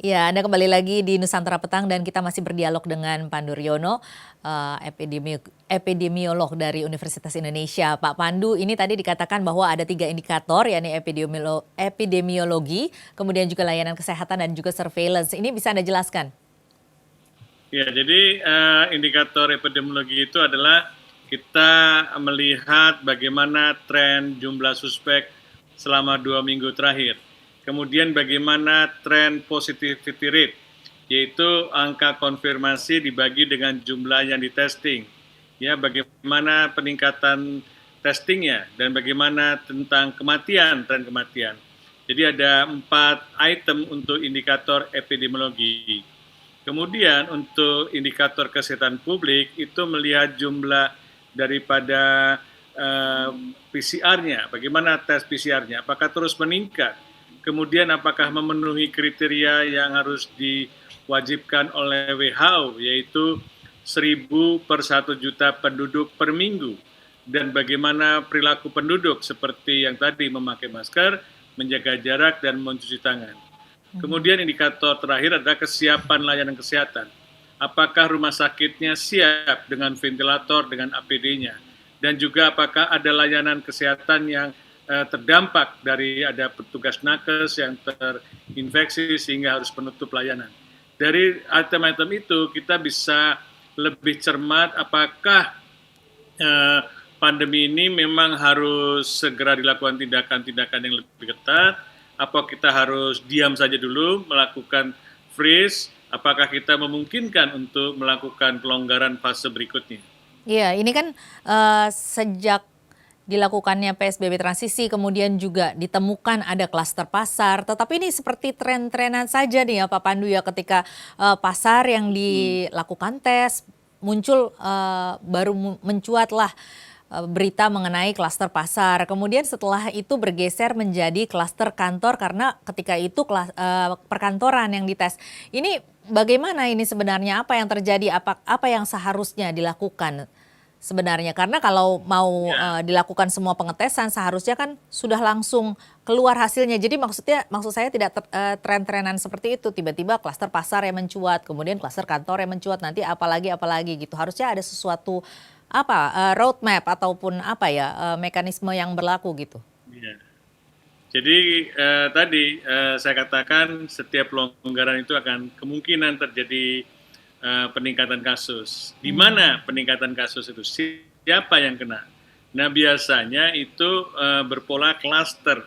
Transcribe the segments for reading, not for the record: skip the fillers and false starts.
Ya, Anda kembali lagi di Nusantara Petang dan kita masih berdialog dengan Pandu Riono, epidemiolog dari Universitas Indonesia. Pak Pandu, ini tadi dikatakan bahwa ada 3 indikator, yakni epidemiologi, kemudian juga layanan kesehatan dan juga surveillance. Ini bisa Anda jelaskan? Ya, jadi indikator epidemiologi itu adalah kita melihat bagaimana tren jumlah suspek selama 2 minggu terakhir. Kemudian bagaimana tren positivity rate, yaitu angka konfirmasi dibagi dengan jumlah yang ditesting. Ya, bagaimana peningkatan testingnya dan bagaimana tentang kematian, tren kematian. Jadi ada 4 item untuk indikator epidemiologi. Kemudian untuk indikator kesehatan publik itu melihat jumlah daripada PCR-nya, bagaimana tes PCR-nya, apakah terus meningkat, kemudian apakah memenuhi kriteria yang harus diwajibkan oleh WHO, yaitu 1.000 per 1 juta penduduk per minggu, dan bagaimana perilaku penduduk seperti yang tadi memakai masker, menjaga jarak, dan mencuci tangan. Kemudian indikator terakhir adalah kesiapan layanan kesehatan. Apakah rumah sakitnya siap dengan ventilator, dengan APD-nya? Dan juga apakah ada layanan kesehatan yang terdampak dari ada petugas nakes yang terinfeksi sehingga harus menutup layanan. Dari item-item itu kita bisa lebih cermat apakah pandemi ini memang harus segera dilakukan tindakan-tindakan yang lebih ketat, apa kita harus diam saja dulu, melakukan freeze, apakah kita memungkinkan untuk melakukan pelonggaran fase berikutnya. Iya, ini kan sejak dilakukannya PSBB transisi, kemudian juga ditemukan ada klaster pasar, tetapi ini seperti tren-trenan saja nih ya Pak Pandu ya, ketika pasar yang dilakukan tes, muncul baru mencuatlah berita mengenai klaster pasar. Kemudian setelah itu bergeser menjadi klaster kantor karena ketika itu perkantoran yang dites. Ini bagaimana ini sebenarnya, apa yang terjadi, apa yang seharusnya dilakukan sebenarnya? Karena kalau mau dilakukan semua pengetesan seharusnya kan sudah langsung keluar hasilnya. Jadi maksud saya tidak tren-trenan seperti itu, tiba-tiba klaster pasar yang mencuat, kemudian klaster kantor yang mencuat, nanti apalagi gitu. Harusnya ada sesuatu roadmap ataupun mekanisme yang berlaku gitu. Ya. Jadi tadi saya katakan setiap pelonggaran itu akan kemungkinan terjadi peningkatan kasus. Di mana peningkatan kasus itu? Siapa yang kena? Nah, biasanya itu berpola klaster.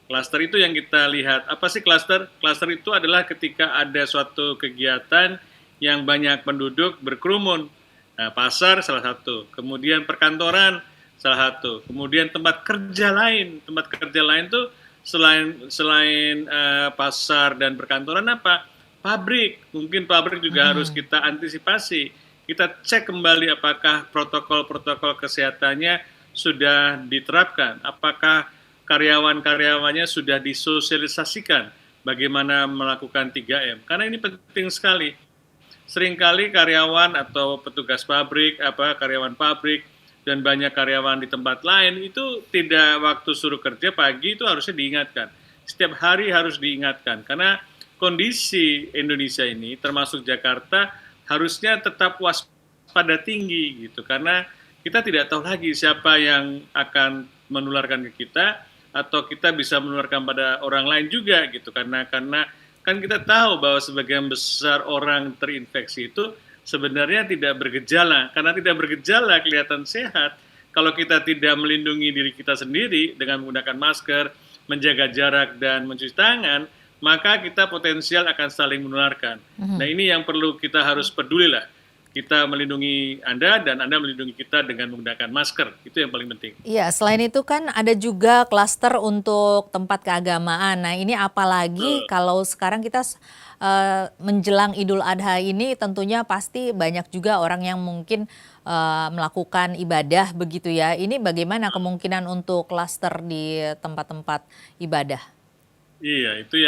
Klaster itu yang kita lihat. Apa sih klaster? Klaster itu adalah ketika ada suatu kegiatan yang banyak penduduk berkerumun. Nah, pasar salah satu, kemudian perkantoran salah satu, kemudian tempat kerja lain. Tempat kerja lain tuh selain pasar dan perkantoran apa? Pabrik. Mungkin pabrik juga harus kita antisipasi. Kita cek kembali apakah protokol-protokol kesehatannya sudah diterapkan, apakah karyawan-karyawannya sudah disosialisasikan bagaimana melakukan 3M. Karena ini penting sekali. Seringkali karyawan atau petugas pabrik, karyawan pabrik, dan banyak karyawan di tempat lain itu tidak waktu suruh kerja pagi itu harusnya diingatkan. Setiap hari harus diingatkan karena kondisi Indonesia ini termasuk Jakarta harusnya tetap waspada tinggi gitu karena kita tidak tahu lagi siapa yang akan menularkan ke kita atau kita bisa menularkan pada orang lain juga gitu karena kan kita tahu bahwa sebagian besar orang terinfeksi itu sebenarnya tidak bergejala. Karena tidak bergejala kelihatan sehat. Kalau kita tidak melindungi diri kita sendiri dengan menggunakan masker, menjaga jarak, dan mencuci tangan, maka kita potensial akan saling menularkan. Nah, ini yang perlu kita harus peduli lah. Kita melindungi Anda dan Anda melindungi kita dengan menggunakan masker. Itu yang paling penting. Iya, selain itu kan ada juga klaster untuk tempat keagamaan. Nah, ini apalagi kalau sekarang kita menjelang Idul Adha ini tentunya pasti banyak juga orang yang mungkin melakukan ibadah begitu ya. Ini bagaimana kemungkinan untuk klaster di tempat-tempat ibadah? Iya, itu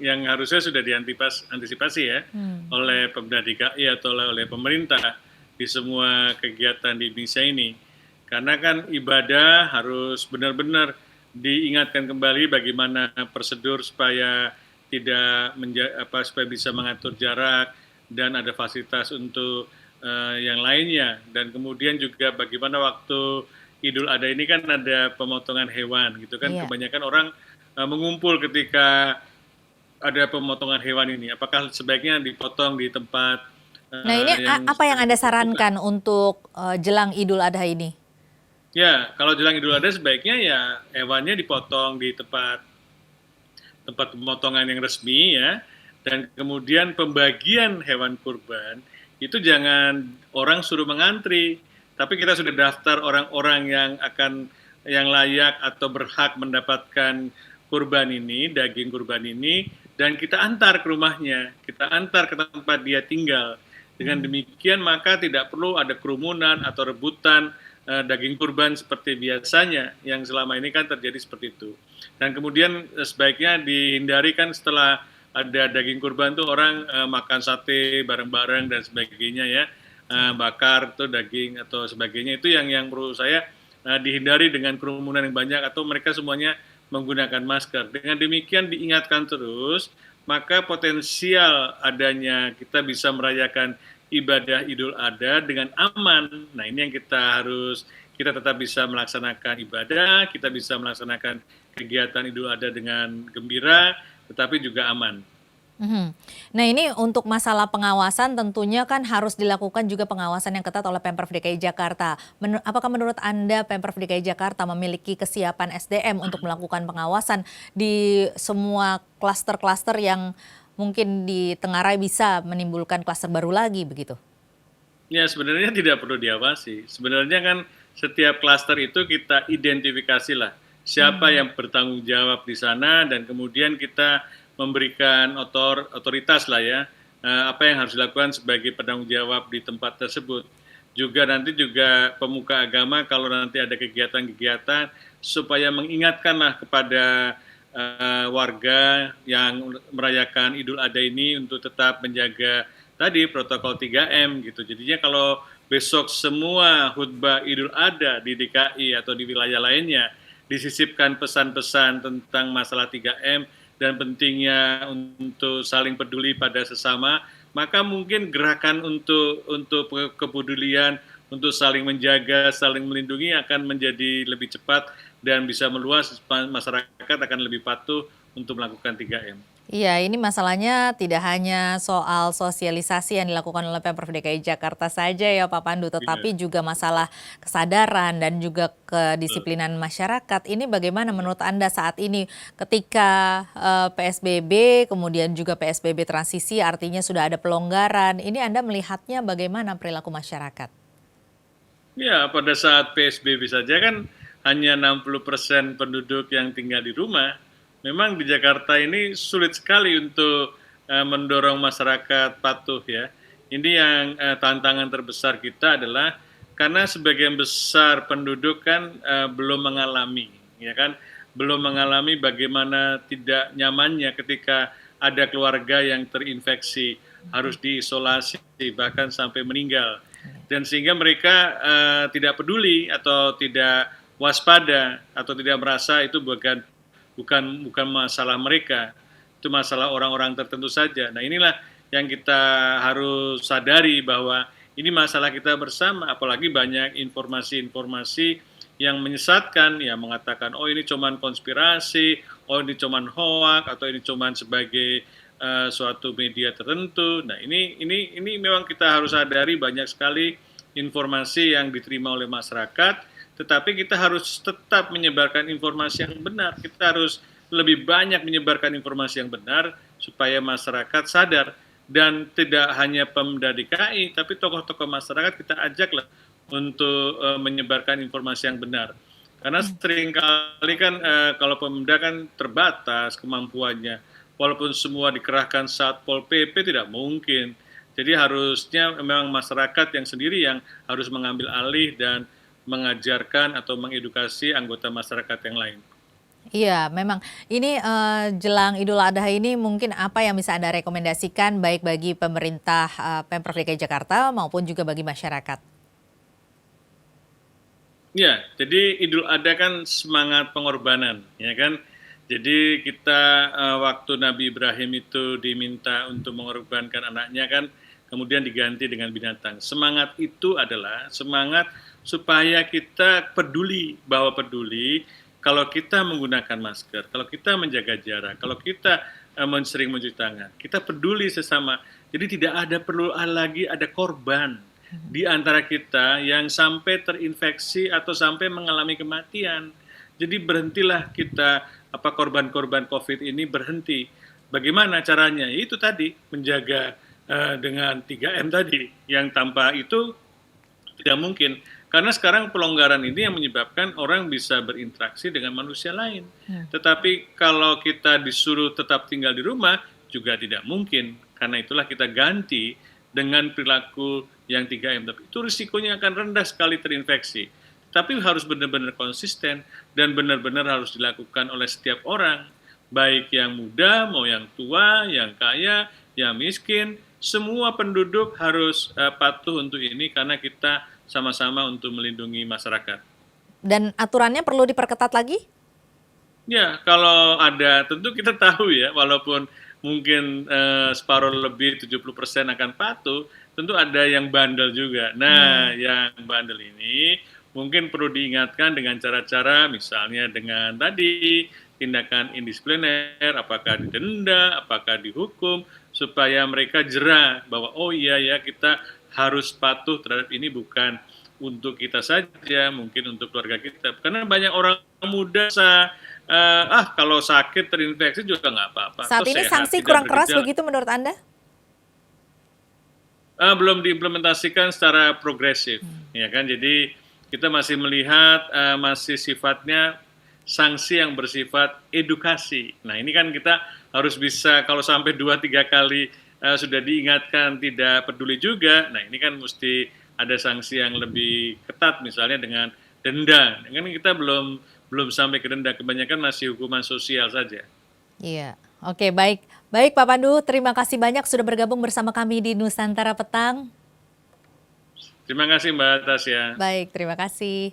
yang harusnya sudah diantisipasi ya oleh Pemda DKI atau oleh pemerintah di semua kegiatan di Indonesia ini. Karena kan ibadah harus benar-benar diingatkan kembali bagaimana prosedur supaya tidak supaya bisa mengatur jarak dan ada fasilitas untuk yang lainnya. Dan kemudian juga bagaimana waktu Idul Adha ini kan ada pemotongan hewan gitu kan, Iya. kebanyakan orang mengumpul ketika ada pemotongan hewan ini. Apakah sebaiknya dipotong di tempat Nah ini yang apa yang sudah Anda ditentukan? sarankan untuk jelang Idul Adha ini? Ya, kalau jelang Idul Adha sebaiknya ya hewannya dipotong di tempat tempat pemotongan yang resmi ya, dan kemudian pembagian hewan kurban itu jangan orang suruh mengantri, tapi kita sudah daftar orang-orang yang layak atau berhak mendapatkan kurban ini, daging kurban ini, dan kita antar ke rumahnya, kita antar ke tempat dia tinggal. Dengan demikian maka tidak perlu ada kerumunan atau rebutan daging kurban seperti biasanya yang selama ini kan terjadi seperti itu. Dan kemudian sebaiknya dihindari kan setelah ada daging kurban tuh orang makan sate bareng-bareng dan sebagainya ya, bakar tuh daging atau sebagainya, itu yang menurut saya dihindari dengan kerumunan yang banyak atau mereka semuanya menggunakan masker. Dengan demikian diingatkan terus, maka potensial adanya kita bisa merayakan ibadah Idul Adha dengan aman. Nah, ini yang kita tetap bisa melaksanakan ibadah, kita bisa melaksanakan kegiatan Idul Adha dengan gembira, tetapi juga aman. Mhm. Nah ini untuk masalah pengawasan tentunya kan harus dilakukan juga pengawasan yang ketat oleh Pemprov DKI Jakarta. Apakah menurut Anda Pemprov DKI Jakarta memiliki kesiapan SDM untuk melakukan pengawasan di semua klaster-klaster yang mungkin ditengarai bisa menimbulkan klaster baru lagi begitu? Ya, sebenarnya tidak perlu diawasi. Sebenarnya kan setiap klaster itu kita identifikasilah siapa yang bertanggung jawab di sana, dan kemudian kita memberikan otoritas lah ya, apa yang harus dilakukan sebagai penanggung jawab di tempat tersebut. Juga nanti juga pemuka agama kalau nanti ada kegiatan-kegiatan supaya mengingatkanlah kepada warga yang merayakan Idul Adha ini untuk tetap menjaga tadi protokol 3M gitu. Jadinya kalau besok semua khutbah Idul Adha di DKI atau di wilayah lainnya disisipkan pesan-pesan tentang masalah 3M dan pentingnya untuk saling peduli pada sesama, maka mungkin gerakan untuk kepedulian, untuk saling menjaga, saling melindungi akan menjadi lebih cepat dan bisa meluas, masyarakat akan lebih patuh untuk melakukan 3M. Iya, ini masalahnya tidak hanya soal sosialisasi yang dilakukan oleh Pemprov DKI Jakarta saja ya Pak Pandu, Iya, tetapi juga masalah kesadaran dan juga betul. kedisiplinan masyarakat. Ini bagaimana menurut Anda saat ini ketika PSBB, kemudian juga PSBB transisi artinya sudah ada pelonggaran. Ini Anda melihatnya bagaimana perilaku masyarakat? Ya, pada saat PSBB saja kan hanya 60% penduduk yang tinggal di rumah. Memang di Jakarta ini sulit sekali untuk mendorong masyarakat patuh ya. Ini yang tantangan terbesar kita adalah karena sebagian besar penduduk kan belum mengalami, ya kan, belum mengalami bagaimana tidak nyamannya ketika ada keluarga yang terinfeksi, harus diisolasi, bahkan sampai meninggal, dan sehingga mereka tidak peduli atau tidak waspada atau tidak merasa itu bukan masalah mereka, itu masalah orang-orang tertentu saja. Nah, inilah yang kita harus sadari bahwa ini masalah kita bersama, apalagi banyak informasi-informasi yang menyesatkan, yang mengatakan, oh ini cuman konspirasi, oh ini cuman hoak, atau ini cuman sebagai suatu media tertentu. Nah, ini memang kita harus sadari banyak sekali informasi yang diterima oleh masyarakat, tetapi kita harus tetap menyebarkan informasi yang benar. Kita harus lebih banyak menyebarkan informasi yang benar supaya masyarakat sadar, dan tidak hanya Pemda DKI, tapi tokoh-tokoh masyarakat kita ajaklah untuk menyebarkan informasi yang benar. Karena seringkali kan kalau Pemda kan terbatas kemampuannya, walaupun semua dikerahkan Satpol PP tidak mungkin. Jadi harusnya memang masyarakat yang sendiri yang harus mengambil alih dan mengajarkan atau mengedukasi anggota masyarakat yang lain. Iya, memang ini jelang Idul Adha ini mungkin apa yang bisa Anda rekomendasikan baik bagi pemerintah Pemprov DKI Jakarta maupun juga bagi masyarakat? Ya, jadi Idul Adha kan semangat pengorbanan, ya kan. Jadi kita waktu Nabi Ibrahim itu diminta untuk mengorbankan anaknya kan, kemudian diganti dengan binatang. Semangat itu adalah semangat supaya kita peduli, bahwa peduli kalau kita menggunakan masker, kalau kita menjaga jarak, kalau kita sering mencuci tangan, kita peduli sesama. Jadi tidak ada perlu lagi ada korban di antara kita yang sampai terinfeksi atau sampai mengalami kematian. Jadi berhentilah kita korban-korban COVID ini berhenti. Bagaimana caranya? Itu tadi menjaga dengan 3M tadi, yang tanpa itu tidak mungkin. Karena sekarang pelonggaran ini yang menyebabkan orang bisa berinteraksi dengan manusia lain. Tetapi kalau kita disuruh tetap tinggal di rumah, juga tidak mungkin. Karena itulah kita ganti dengan perilaku yang 3M. Tapi itu risikonya akan rendah sekali terinfeksi. Tapi harus benar-benar konsisten dan benar-benar harus dilakukan oleh setiap orang. Baik yang muda, mau yang tua, yang kaya, yang miskin, semua penduduk harus patuh untuk ini karena kita sama-sama untuk melindungi masyarakat. Dan aturannya perlu diperketat lagi? Ya, kalau ada, tentu kita tahu ya, walaupun mungkin separuh lebih 70% akan patuh, tentu ada yang bandel juga. Nah, yang bandel ini mungkin perlu diingatkan dengan cara-cara misalnya dengan tadi tindakan indisipliner, apakah didenda, apakah dihukum, supaya mereka jera bahwa oh iya ya kita harus patuh terhadap ini, bukan untuk kita saja, mungkin untuk keluarga kita. Karena banyak orang muda kalau sakit terinfeksi juga nggak apa-apa. Saat ini sehat, sanksi tidak kurang keras bergejala. begitu menurut Anda? Belum diimplementasikan secara progresif, ya kan? Jadi kita masih melihat masih sifatnya sanksi yang bersifat edukasi. Nah ini kan kita harus bisa kalau sampai 2-3 kali sudah diingatkan tidak peduli juga. Nah ini kan mesti ada sanksi yang lebih ketat, misalnya dengan denda. Kan kita belum sampai ke denda, kebanyakan masih hukuman sosial saja. Iya, oke, baik. Baik Pak Pandu, terima kasih banyak sudah bergabung bersama kami di Nusantara Petang. Terima kasih Mbak Tasya. Baik, terima kasih.